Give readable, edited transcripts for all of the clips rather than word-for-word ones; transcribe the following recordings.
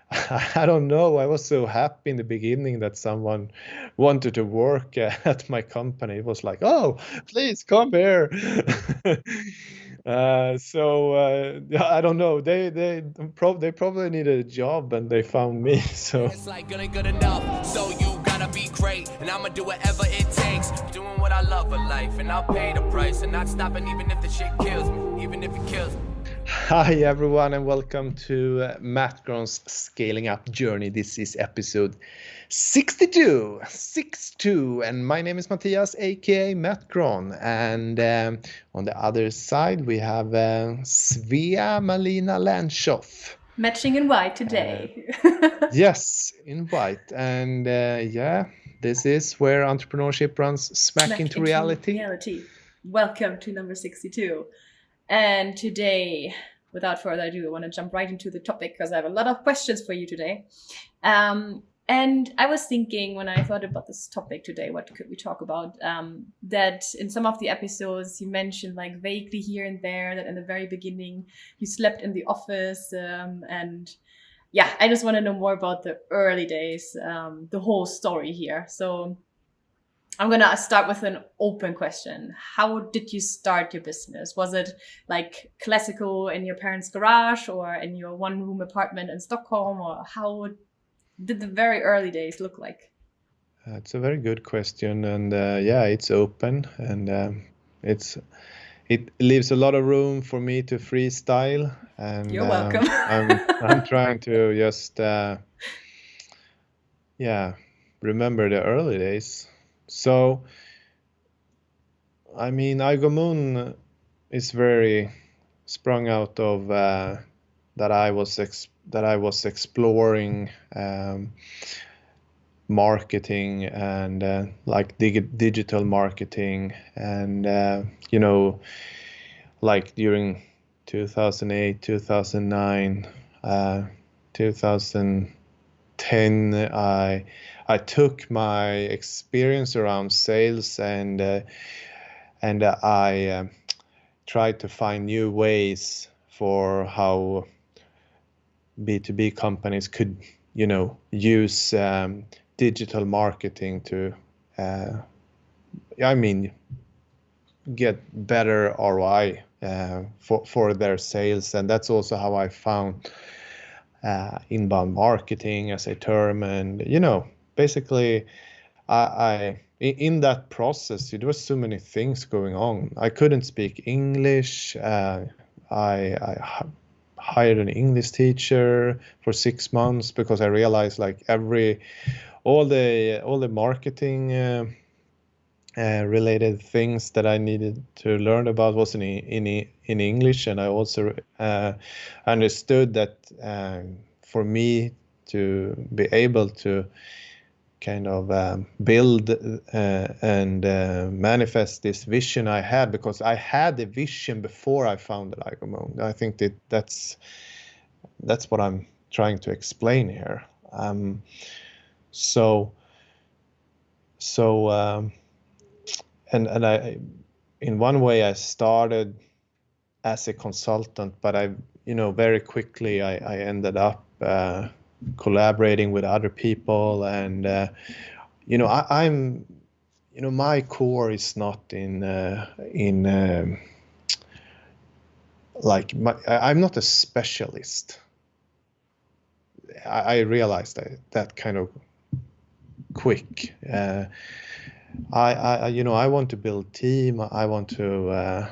I don't know. I was so happy in the beginning that someone wanted to work at my company. It was like, oh, please come here. Yeah, I don't know. They probably needed a job and they found me. So It's like good ain't good enough, so you gotta be great. And I'ma do whatever it takes. Doing what I love in life, and I'll pay the price. And not stopping even if the shit kills me, even if it kills me. hi everyone and welcome to MattGron's Scaling Up Journey. This is episode 62, and my name is Mattias, aka MattGron, and on the other side we have Svea Malina Landschoff. Matching in white today. Yes, in white, and this is where entrepreneurship runs smack into reality. Welcome to number 62. And today, without further ado, I want to jump right into the topic because I have a lot of questions for you today. And I was thinking when I thought about this topic today, what could we talk about? That in some of the episodes you mentioned like vaguely here and there that in the very beginning you slept in the office. And yeah, I just want to know more about the early days, the whole story here. So I'm going to start with an open question. How did you start your business? Was it like classical in your parents' garage or in your one-room apartment in Stockholm? Or how did the very early days look like? It's a very good question, and it's open, and it leaves a lot of room for me to freestyle. And you're welcome. I'm trying to just remember the early days. So, I mean, iGoMoon is very sprung out of that I was exploring marketing and like digital marketing, and like during 2008, 2009, 2010, I took my experience around sales and I tried to find new ways for how B2B companies could, use digital marketing to, get better ROI for their sales. And that's also how I found inbound marketing as a term. And, basically, I in that process, there was so many things going on. I couldn't speak English. I hired an English teacher for 6 months because I realized like all the marketing related things that I needed to learn about was in English, and I also understood that for me to be able to kind of build and manifest this vision I had, because I had a vision before I founded iGoMoon. I think that's what I'm trying to explain here. And I, in one way, I started as a consultant, but very quickly I ended up collaborating with other people, and I'm my core is not I'm not a specialist. I realized that kind of quick. I want to build team. I want to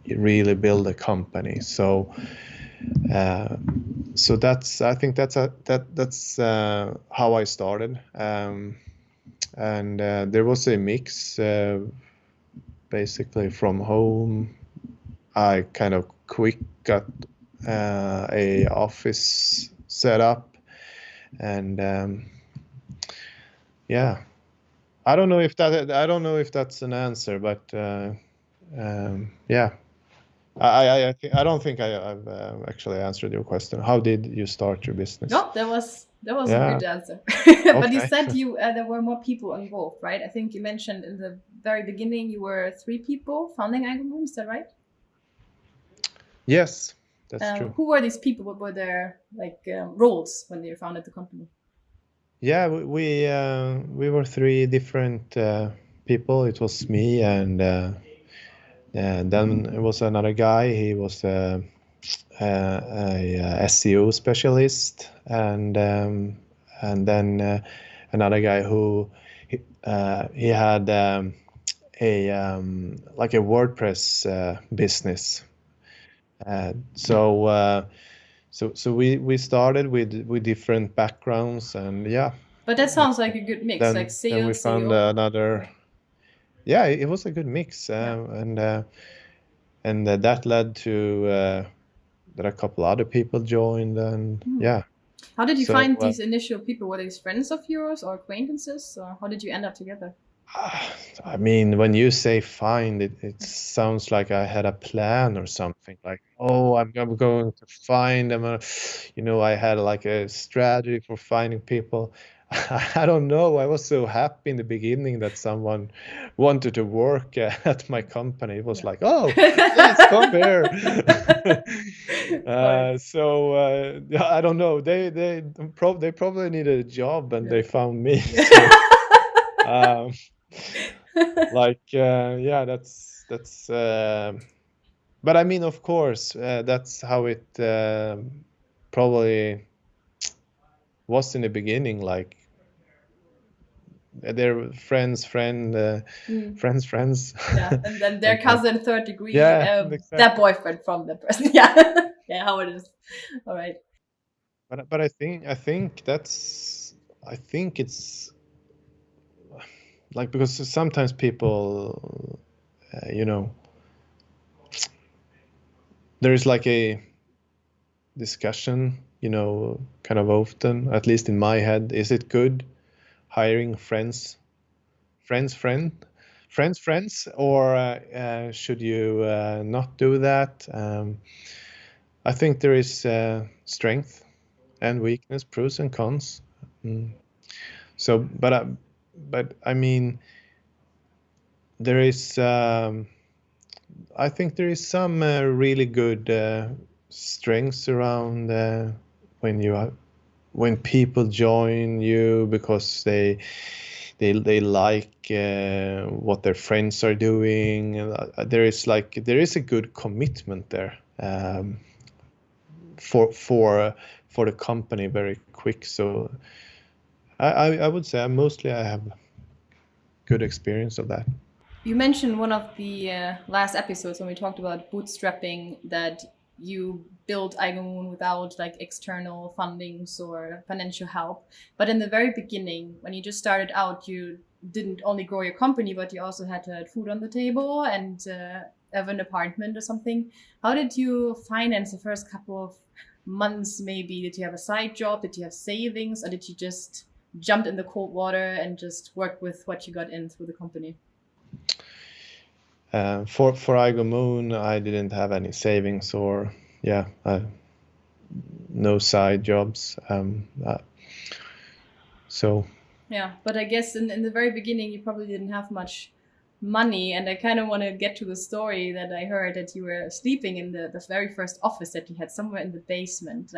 really build a company. So I think that's how I started. And there was a mix, basically from home. I kind of quick got a office set up, and I don't know if that's an answer, but I don't think I've actually answered your question. How did you start your business? No, that was a good answer. But you said there were more people involved, right? I think you mentioned in the very beginning you were 3 people founding iGoMoon. Is that right? Yes. That's true. Who were these people? What were their roles when they founded the company? Yeah, we were three different people. It was me, and then it was another guy. He was a SEO specialist, and then another guy who he had like a WordPress business. So we started with different backgrounds, and yeah. But that sounds like a good mix, like Then we sales, found SEO. another. Yeah, it was a good mix, and that led to that a couple other people joined, and yeah. How did you So find these initial people? Were these friends of yours or acquaintances, or how did you end up together? I mean, when you say find, it sounds like I had a plan or something. Like, oh, I'm going to find them. I had like a strategy for finding people. I don't know. I was so happy in the beginning that someone wanted to work at my company. It was like, oh, please come here. I don't know. They probably needed a job, and they found me. So, yeah, that's but I mean, of course, that's how it probably was in the beginning. Like, they're friends, friends. Yeah, and then their cousin, third degree, Yeah, their exactly. boyfriend from the person. Yeah, yeah, how it is. All right. But I think it's like, because sometimes people, there is like a discussion, kind of often, at least in my head, is it good hiring friends, or should you not do that? I think there is strength and weakness, pros and cons. So, but I mean, there is. I think there is some really good strengths around when people join you because they like what their friends are doing. There is a good commitment there for the company very quick. So I would say I have good experience of that. You mentioned one of the last episodes when we talked about bootstrapping that you built iGoMoon without like external fundings or financial help. But in the very beginning, when you just started out, you didn't only grow your company, but you also had to have food on the table and have an apartment or something. How did you finance the first couple of months maybe? Did you have a side job? Did you have savings? Or did you just jump in the cold water and just work with what you got in through the company? For iGoMoon, I didn't have any savings or no side jobs. So yeah, but I guess in the very beginning you probably didn't have much money, and I kind of want to get to the story that I heard that you were sleeping in the very first office that you had somewhere in the basement.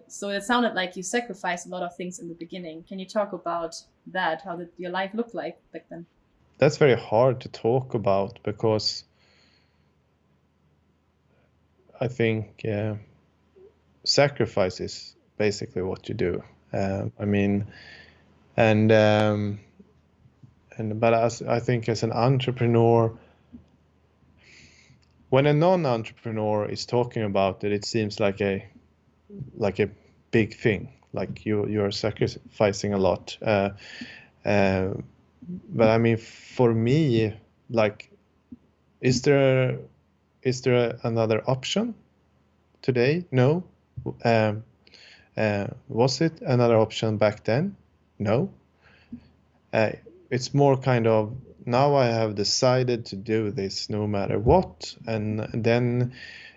So it sounded like you sacrificed a lot of things in the beginning. Can you talk about that? How did your life look like back then? That's very hard to talk about because I think sacrifice is basically what you do. I mean, but I think as an entrepreneur, when a non-entrepreneur is talking about it, it seems like a big thing. Like you are sacrificing a lot. But I mean, for me, like, is there another option today? No. Was it another option back then? No. It's more kind of, now I have decided to do this no matter what, and then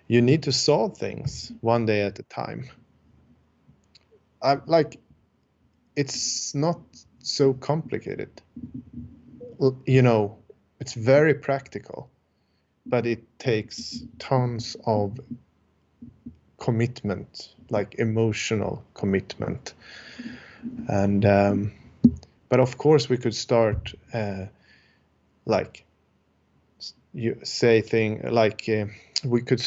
you need to solve things one day at a time. It's not so complicated. It's very practical, but it takes tons of commitment, like emotional commitment. And but of course we could start like you say thing like we could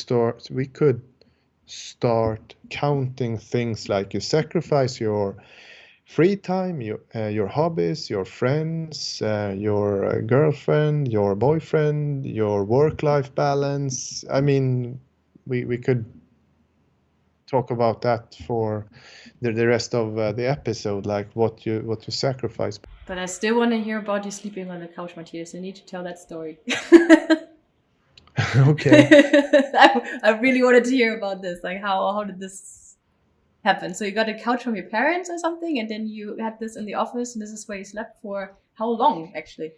start counting things like you sacrifice your free time, your hobbies, your friends, your girlfriend, your boyfriend, your work-life balance. I mean, we could talk about that for the rest of the episode, like what you sacrifice. But I still want to hear about you sleeping on the couch, Mattias. You need to tell that story. Okay. I really wanted to hear about this. Like, how did this happen? So you got a couch from your parents or something, and then you had this in the office, and this is where you slept for how long, actually?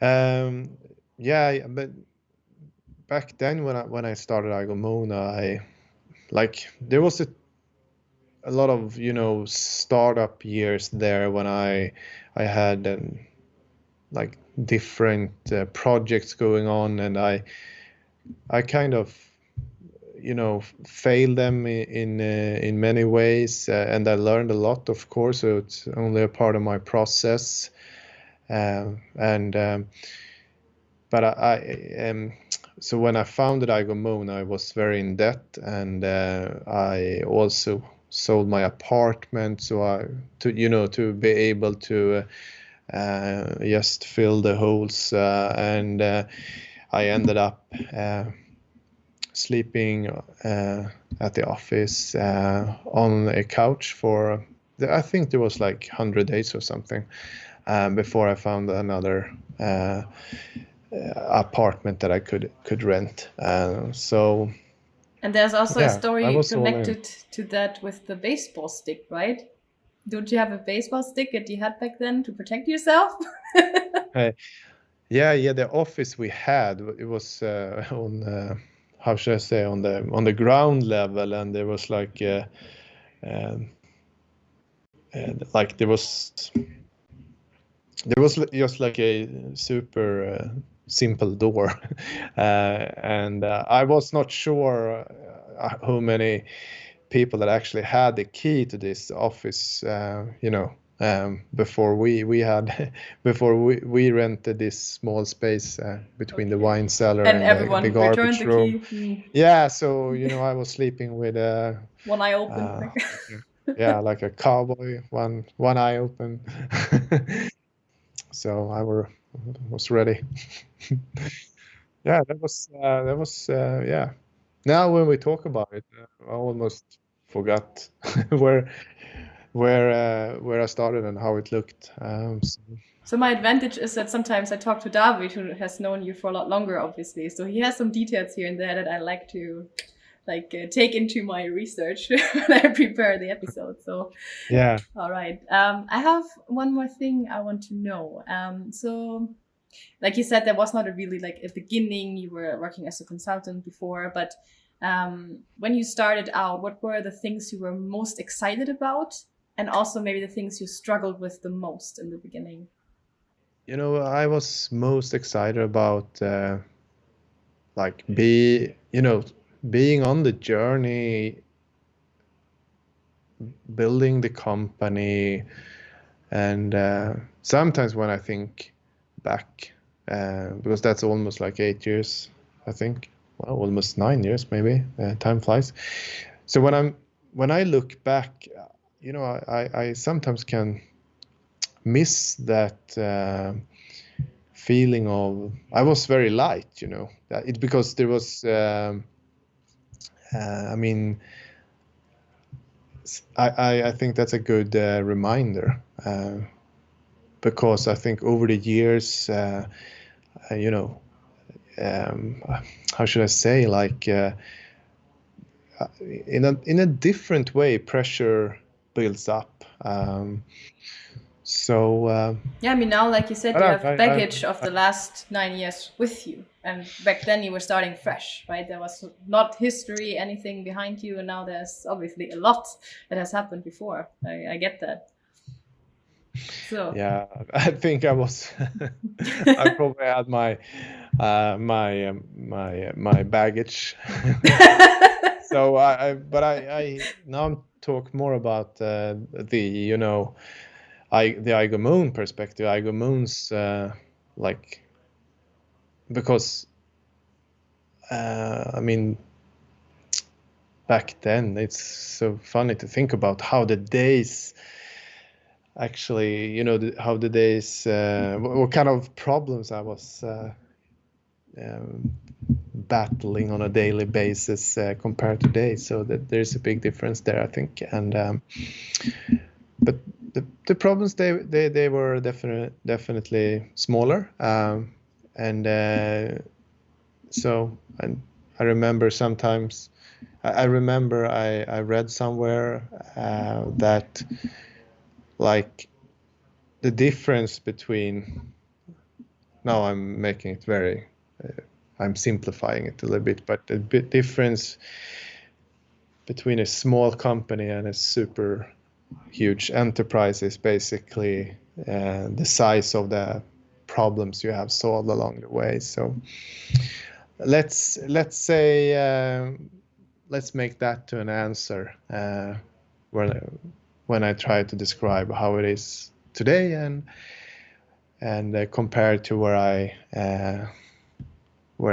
Yeah, but back then when I started iGoMoon, there was a lot of startup years there when I had like different projects going on, and I kind of failed them in many ways, and I learned a lot, of course. So it's only a part of my process, but so when I founded iGoMoon, I was very in debt, and I also sold my apartment to be able to just fill the holes, and I ended up sleeping at the office on a couch for I think there was like 100 days or something before I found another apartment that I could rent. And there's also a story connected to to that with the baseball stick, right? Don't you have a baseball stick that you had back then to protect yourself? Yeah. The office we had, it was on how should I say, on the ground level, and there was like there was just like a super simple door, and I was not sure how many people that actually had the key to this office, before we rented this small space between the wine cellar and and the garbage room. The key. Yeah, so I was sleeping with one eye open. Yeah, like a cowboy, one eye open. So I was ready. Yeah, that was yeah. Now when we talk about it, I almost forgot where I started and how it looked. So my advantage is that sometimes I talk to David, who has known you for a lot longer, obviously. So he has some details here and there that I like to take into my research when I prepare the episode. So yeah. All right. I have one more thing I want to know. So like you said, there was not a really like a beginning. You were working as a consultant before, but when you started out, what were the things you were most excited about? And also maybe the things you struggled with the most in the beginning? I was most excited about being on the journey, building the company. And sometimes when I think back, because that's almost like 8 years, I think, well, almost 9 years maybe, time flies. So when I look back, I sometimes can miss that feeling of I was very light, because there was I think that's a good reminder, because I think over the years, how should I say, like in a different way, pressure builds up. Yeah, now, like you said, you have baggage of the last 9 years with you, and back then you were starting fresh, right? There was not history, anything behind you, and now there's obviously a lot that has happened before. I get that. So yeah, I think I was I probably had my baggage So I now talk more about the the iGoMoon perspective. iGoMoon's like, because I mean, back then it's so funny to think about how the days actually, how the days, what kind of problems I was battling on a daily basis compared to today. So that there's a big difference there, I think. And but the problems, they were definitely smaller. And so I remember sometimes I remember I read somewhere that, like, the difference between, now I'm making it very I'm simplifying it a little bit, but the difference between a small company and a super huge enterprise is basically the size of the problems you have solved along the way. So let's say let's make that to an answer when I try to describe how it is today and compared to where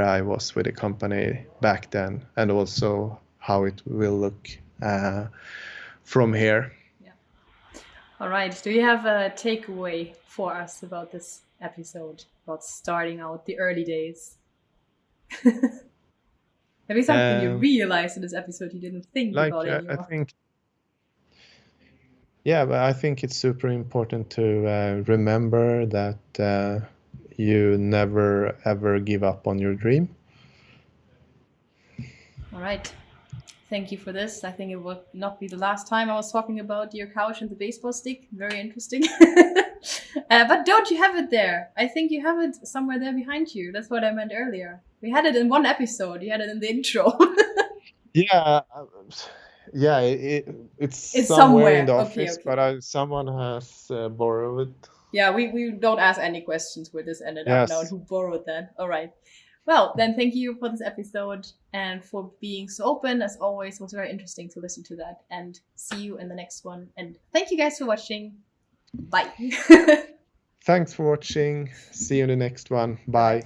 I was with the company back then, and also how it will look from here. Yeah. All right. Do you have a takeaway for us about this episode, about starting out the early days? Maybe something you realized in this episode you didn't think about anymore. But I think it's super important to remember that you never ever give up on your dream. All right. Thank you for this. I think it will not be the last time I was talking about your couch and the baseball stick. Very interesting. But don't you have it there? I think you have it somewhere there behind you. That's what I meant earlier. We had it in one episode. You had it in the intro. It's somewhere in the office, okay. But someone has borrowed it. Yeah, we don't ask any questions where this ended up now and who borrowed that. All right. Well, then thank you for this episode and for being so open. As always, it was very interesting to listen to that, and see you in the next one. And thank you guys for watching. Bye. Thanks for watching. See you in the next one. Bye.